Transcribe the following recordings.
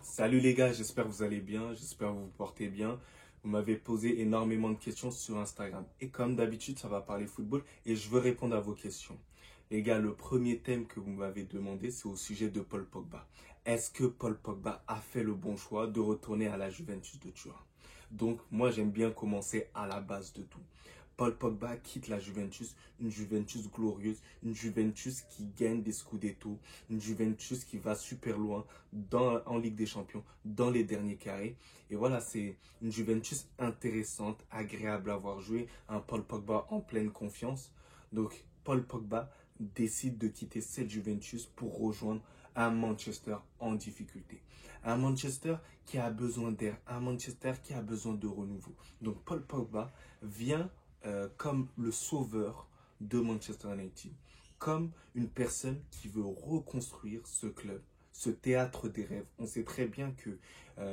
Salut les gars, j'espère que vous allez bien, j'espère que vous vous portez bien. Vous m'avez posé énormément de questions sur Instagram. Et comme d'habitude, ça va parler football et je veux répondre à vos questions. Les gars, le premier thème que vous m'avez demandé, c'est au sujet de Paul Pogba. Est-ce que Paul Pogba a fait le bon choix de retourner à la Juventus de Turin? Donc, moi, j'aime bien commencer à la base de tout. Paul Pogba quitte la Juventus, une Juventus glorieuse, une Juventus qui gagne des Scudetto, une Juventus qui va super loin en Ligue des Champions, dans les derniers carrés. Et voilà, c'est une Juventus intéressante, agréable à voir jouer, un Paul Pogba en pleine confiance. Donc, Paul Pogba décide de quitter cette Juventus pour rejoindre un Manchester en difficulté. Un Manchester qui a besoin d'air, un Manchester qui a besoin de renouveau. Donc, Paul Pogba vient comme le sauveur de Manchester United, comme une personne qui veut reconstruire ce club, ce théâtre des rêves. On sait très bien que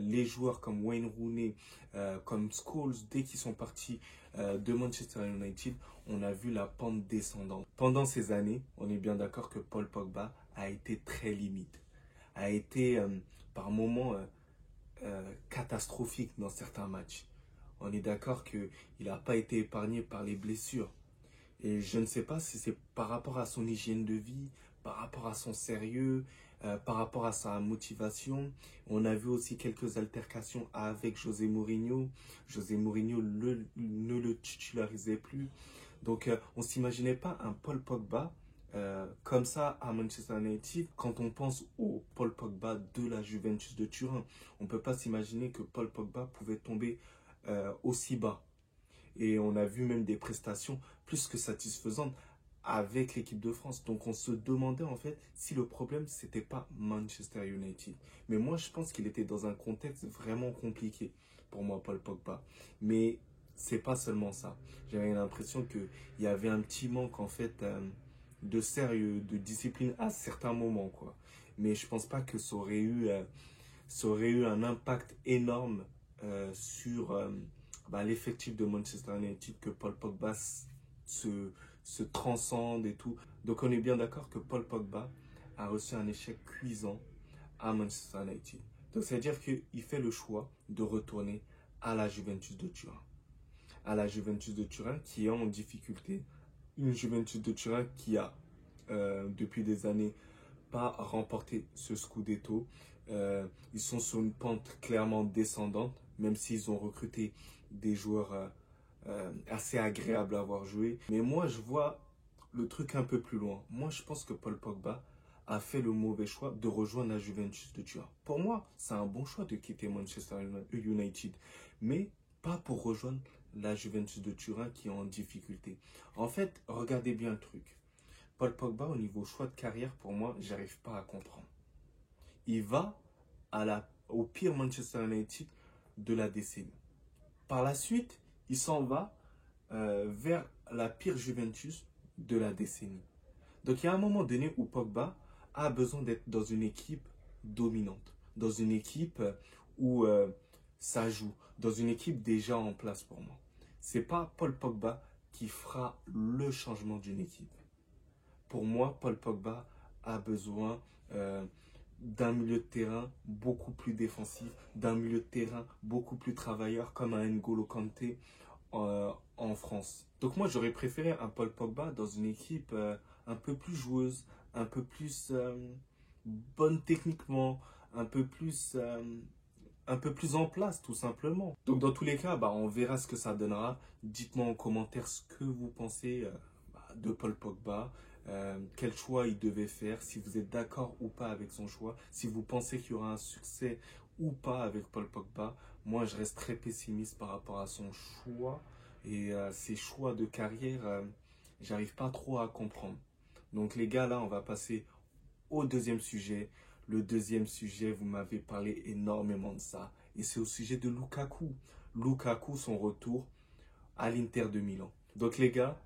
les joueurs comme Wayne Rooney, comme Scholes, dès qu'ils sont partis de Manchester United, on a vu la pente descendante. Pendant ces années, on est bien d'accord que Paul Pogba a été très limite, a été par moments catastrophique dans certains matchs. On est d'accord qu'il n'a pas été épargné par les blessures. Et je ne sais pas si c'est par rapport à son hygiène de vie, par rapport à son sérieux, par rapport à sa motivation. On a vu aussi quelques altercations avec José Mourinho. José Mourinho ne le titularisait plus. Donc on ne s'imaginait pas un Paul Pogba comme ça à Manchester United. Quand on pense au Paul Pogba de la Juventus de Turin, on ne peut pas s'imaginer que Paul Pogba pouvait tomber aussi bas. Et on a vu même des prestations plus que satisfaisantes avec l'équipe de France. Donc on se demandait en fait si le problème c'était pas Manchester United. Mais moi je pense qu'il était dans un contexte vraiment compliqué pour moi, Paul Pogba. Mais c'est pas seulement ça. J'avais l'impression qu'il y avait un petit manque en fait de sérieux, de discipline à certains moments quoi. Mais je pense pas que ça aurait eu un impact énorme sur l'effectif de Manchester United, que Paul Pogba se, se transcende et tout. Donc on est bien d'accord que Paul Pogba a reçu un échec cuisant à Manchester United. Donc c'est-à-dire qu'il fait le choix de retourner à la Juventus de Turin. À la Juventus de Turin qui est en difficulté. Une Juventus de Turin qui a, depuis des années, pas remporté ce Scudetto. Ils sont sur une pente clairement descendante, même s'ils ont recruté des joueurs assez agréables à avoir joué. Mais moi, je vois le truc un peu plus loin. Moi, je pense que Paul Pogba a fait le mauvais choix de rejoindre la Juventus de Turin. Pour moi, c'est un bon choix de quitter Manchester United, mais pas pour rejoindre la Juventus de Turin qui est en difficulté. En fait, regardez bien le truc. Paul Pogba, au niveau choix de carrière, pour moi, j'arrive pas à comprendre. Il va au pire Manchester United de la décennie. Par la suite, il s'en va vers la pire Juventus de la décennie. Donc il y a un moment donné où Pogba a besoin d'être dans une équipe dominante, dans une équipe où ça joue, dans une équipe déjà en place pour moi. C'est pas Paul Pogba qui fera le changement d'une équipe. Pour moi, Paul Pogba a besoin d'un milieu de terrain beaucoup plus défensif, d'un milieu de terrain beaucoup plus travailleur comme un N'Golo Kanté en France. Donc moi, j'aurais préféré un Paul Pogba dans une équipe un peu plus joueuse, un peu plus bonne techniquement, un peu plus en place, tout simplement. Donc, dans tous les cas, on verra ce que ça donnera. Dites-moi en commentaire ce que vous pensez de Paul Pogba, quel choix il devait faire, si vous êtes d'accord ou pas avec son choix, si vous pensez qu'il y aura un succès ou pas avec Paul Pogba. Moi, je reste très pessimiste par rapport à son choix et ses choix de carrière, j'arrive pas trop à comprendre. Donc, les gars, là, on va passer au deuxième sujet. Le deuxième sujet, vous m'avez parlé énormément de ça. Et c'est au sujet de Lukaku. Lukaku, son retour à l'Inter de Milan. Donc les gars,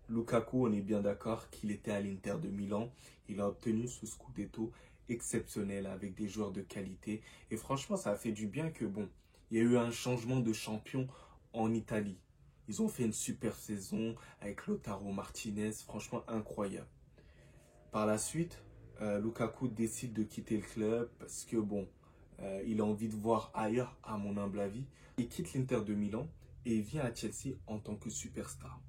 Lukaku, on est bien d'accord qu'il était à l'Inter de Milan. Il a obtenu ce Scudetto exceptionnel avec des joueurs de qualité. Et franchement, ça a fait du bien que, bon, il y a eu un changement de champion en Italie. Ils ont fait une super saison avec Lautaro Martinez, franchement incroyable. Par la suite, Lukaku décide de quitter le club parce que bon, il a envie de voir ailleurs, à mon humble avis. Il quitte l'Inter de Milan et vient à Chelsea en tant que superstar.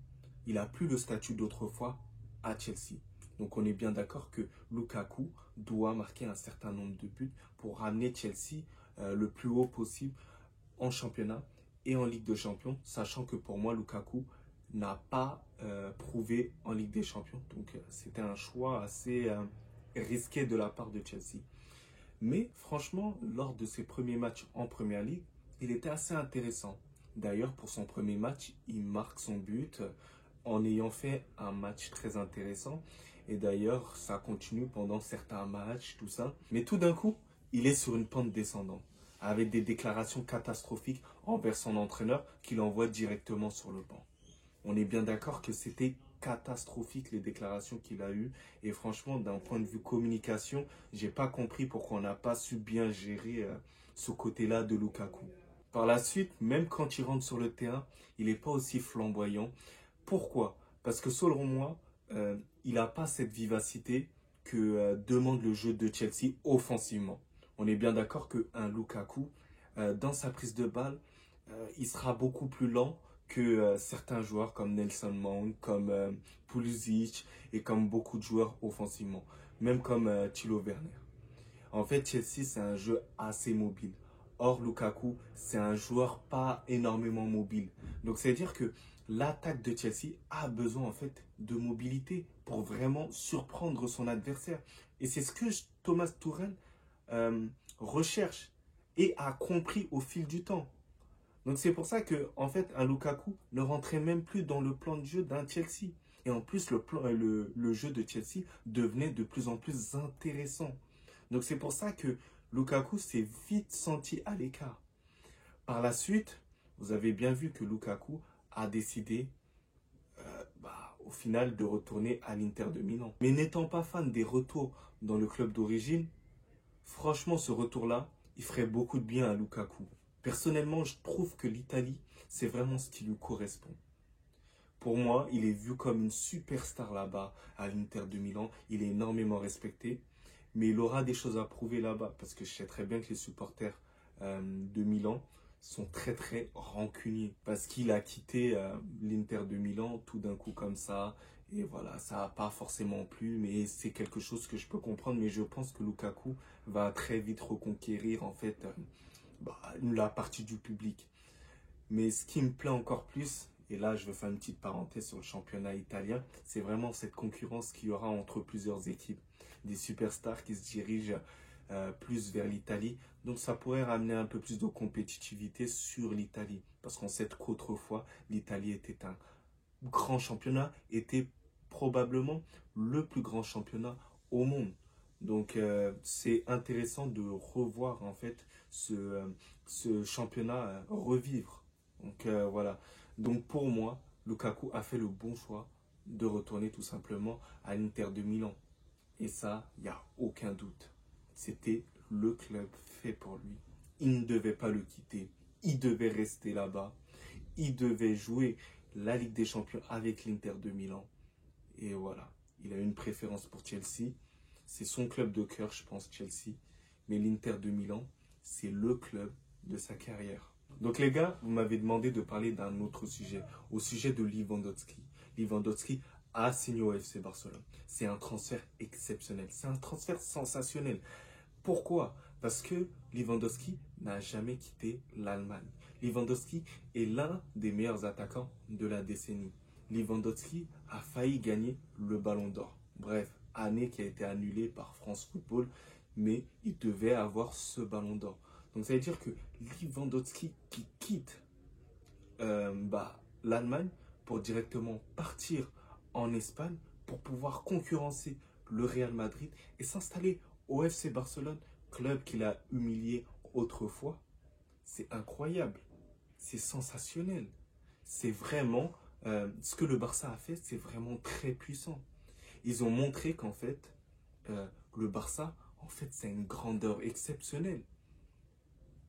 Il n'a plus le statut d'autrefois à Chelsea. Donc on est bien d'accord que Lukaku doit marquer un certain nombre de buts pour ramener Chelsea le plus haut possible en championnat et en Ligue des Champions, sachant que pour moi, Lukaku n'a pas prouvé en Ligue des Champions. Donc c'était un choix assez risqué de la part de Chelsea. Mais franchement, lors de ses premiers matchs en Première Ligue, il était assez intéressant. D'ailleurs, pour son premier match, il marque son but en ayant fait un match très intéressant. Et d'ailleurs, ça continue pendant certains matchs, tout ça. Mais tout d'un coup, il est sur une pente descendante, avec des déclarations catastrophiques envers son entraîneur qui l'envoie directement sur le banc. On est bien d'accord que c'était catastrophique les déclarations qu'il a eues. Et franchement, d'un point de vue communication, j'ai pas compris pourquoi on n'a pas su bien gérer ce côté-là de Lukaku. Par la suite, même quand il rentre sur le terrain, il n'est pas aussi flamboyant. Pourquoi? Parce que selon moi, il n'a pas cette vivacité que demande le jeu de Chelsea offensivement. On est bien d'accord qu'un Lukaku, dans sa prise de balle, il sera beaucoup plus lent que certains joueurs comme Nelson Mount, comme Pulisic et comme beaucoup de joueurs offensivement, même comme Thilo Werner. En fait, Chelsea, c'est un jeu assez mobile. Or, Lukaku, c'est un joueur pas énormément mobile. Donc, c'est-à-dire que l'attaque de Chelsea a besoin en fait de mobilité pour vraiment surprendre son adversaire. Et c'est ce que Thomas Tuchel recherche et a compris au fil du temps. Donc c'est pour ça que en fait un Lukaku ne rentrait même plus dans le plan de jeu d'un Chelsea. Et en plus le jeu de Chelsea devenait de plus en plus intéressant. Donc c'est pour ça que Lukaku s'est vite senti à l'écart. Par la suite, vous avez bien vu que Lukaku a décidé au final de retourner à l'Inter de Milan. Mais n'étant pas fan des retours dans le club d'origine, franchement ce retour-là, il ferait beaucoup de bien à Lukaku. Personnellement, je trouve que l'Italie, c'est vraiment ce qui lui correspond. Pour moi, il est vu comme une superstar là-bas, à l'Inter de Milan. Il est énormément respecté, mais il aura des choses à prouver là-bas, parce que je sais très bien que les supporters de Milan sont très très rancuniers, parce qu'il a quitté l'Inter de Milan tout d'un coup comme ça, et voilà, ça n'a pas forcément plu, mais c'est quelque chose que je peux comprendre, mais je pense que Lukaku va très vite reconquérir en fait la partie du public. Mais ce qui me plaît encore plus, et là je vais faire une petite parenthèse sur le championnat italien, c'est vraiment cette concurrence qu'il y aura entre plusieurs équipes. Des superstars qui se dirigent plus vers l'Italie. Donc ça pourrait ramener un peu plus de compétitivité sur l'Italie. Parce qu'on sait qu'autrefois, l'Italie était un grand championnat, était probablement le plus grand championnat au monde. Donc c'est intéressant de revoir en fait ce championnat revivre. Donc voilà. Donc pour moi, Lukaku a fait le bon choix de retourner tout simplement à l'Inter de Milan. Et ça, il n'y a aucun doute. C'était le club fait pour lui. Il ne devait pas le quitter. Il devait rester là-bas. Il devait jouer la Ligue des Champions avec l'Inter de Milan. Et voilà. Il a une préférence pour Chelsea. C'est son club de cœur, je pense, Chelsea. Mais l'Inter de Milan, c'est le club de sa carrière. Donc les gars, vous m'avez demandé de parler d'un autre sujet, au sujet de Lewandowski. Lewandowski a signé au FC Barcelone. C'est un transfert exceptionnel, c'est un transfert sensationnel. Pourquoi? Parce que Lewandowski n'a jamais quitté l'Allemagne. Lewandowski est l'un des meilleurs attaquants de la décennie. Lewandowski a failli gagner le Ballon d'Or. Bref, année qui a été annulée par France Football, mais il devait avoir ce Ballon d'Or. Donc ça veut dire que Lewandowski qui quitte l'Allemagne pour directement partir en Espagne pour pouvoir concurrencer le Real Madrid et s'installer au FC Barcelone, club qu'il a humilié autrefois. C'est incroyable, c'est sensationnel. C'est vraiment, ce que le Barça a fait, c'est vraiment très puissant. Ils ont montré qu'en fait, le Barça, en fait, c'est une grandeur exceptionnelle.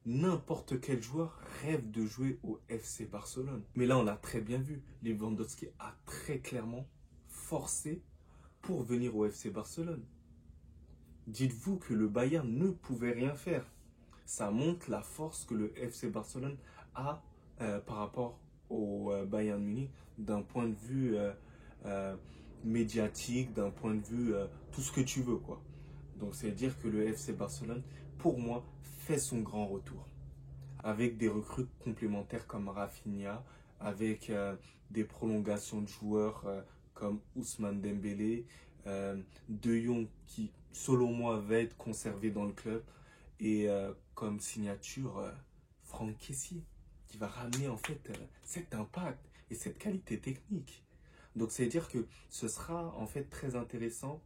N'importe quel joueur rêve de jouer au FC Barcelone. Mais là, on l'a très bien vu. Lewandowski a très clairement forcé pour venir au FC Barcelone. Dites-vous que le Bayern ne pouvait rien faire. Ça montre la force que le FC Barcelone a par rapport au Bayern Munich d'un point de vue euh, médiatique, d'un point de vue tout ce que tu veux, quoi. Donc, c'est-à-dire que le FC Barcelone, pour moi, fait son grand retour avec des recrues complémentaires comme Rafinha, avec des prolongations de joueurs comme Ousmane Dembélé, De Jong qui, selon moi, va être conservé dans le club, et comme signature, Franck Kessié, qui va ramener en fait cet impact et cette qualité technique. Donc, c'est-à-dire que ce sera en fait très intéressant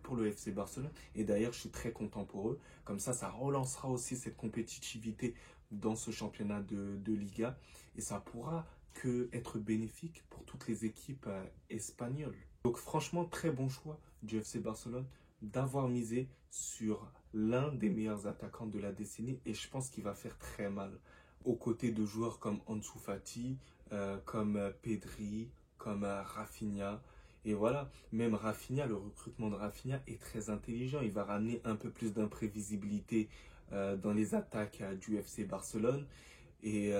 pour le FC Barcelone. Et d'ailleurs, je suis très content pour eux. Comme ça relancera aussi cette compétitivité dans ce championnat de Liga. Et ça pourra que être bénéfique pour toutes les équipes espagnoles. Donc franchement, très bon choix du FC Barcelone d'avoir misé sur l'un des meilleurs attaquants de la décennie. Et je pense qu'il va faire très mal aux côtés de joueurs comme Ansu Fati, comme Pedri, comme Rafinha. Et voilà, même Rafinha, le recrutement de Rafinha est très intelligent. Il va ramener un peu plus d'imprévisibilité dans les attaques du FC Barcelone. Et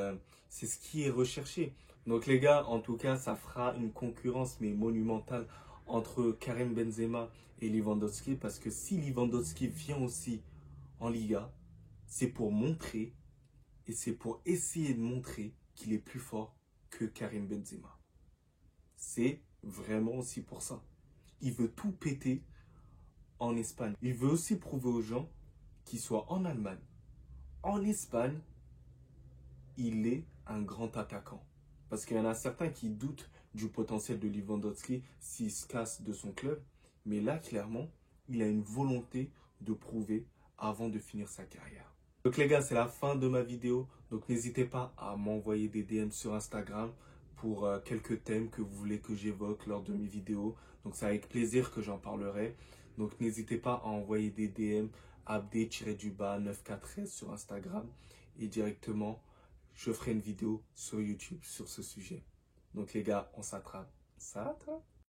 c'est ce qui est recherché. Donc les gars, en tout cas, ça fera une concurrence mais monumentale entre Karim Benzema et Lewandowski. Parce que si Lewandowski vient aussi en Liga, c'est pour montrer et c'est pour essayer de montrer qu'il est plus fort que Karim Benzema. C'est vraiment aussi pour ça. Il veut tout péter en Espagne. Il veut aussi prouver aux gens qu'il soit en Allemagne, en Espagne, il est un grand attaquant. Parce qu'il y en a certains qui doutent du potentiel de Lewandowski s'il se casse de son club. Mais là, clairement, il a une volonté de prouver avant de finir sa carrière. Donc les gars, c'est la fin de ma vidéo. Donc n'hésitez pas à m'envoyer des DM sur Instagram pour quelques thèmes que vous voulez que j'évoque lors de mes vidéos. Donc c'est avec plaisir que j'en parlerai. Donc n'hésitez pas à envoyer des DM abd-913 sur Instagram. Et directement, je ferai une vidéo sur YouTube sur ce sujet. Donc les gars, on s'attrape. Ça attrape.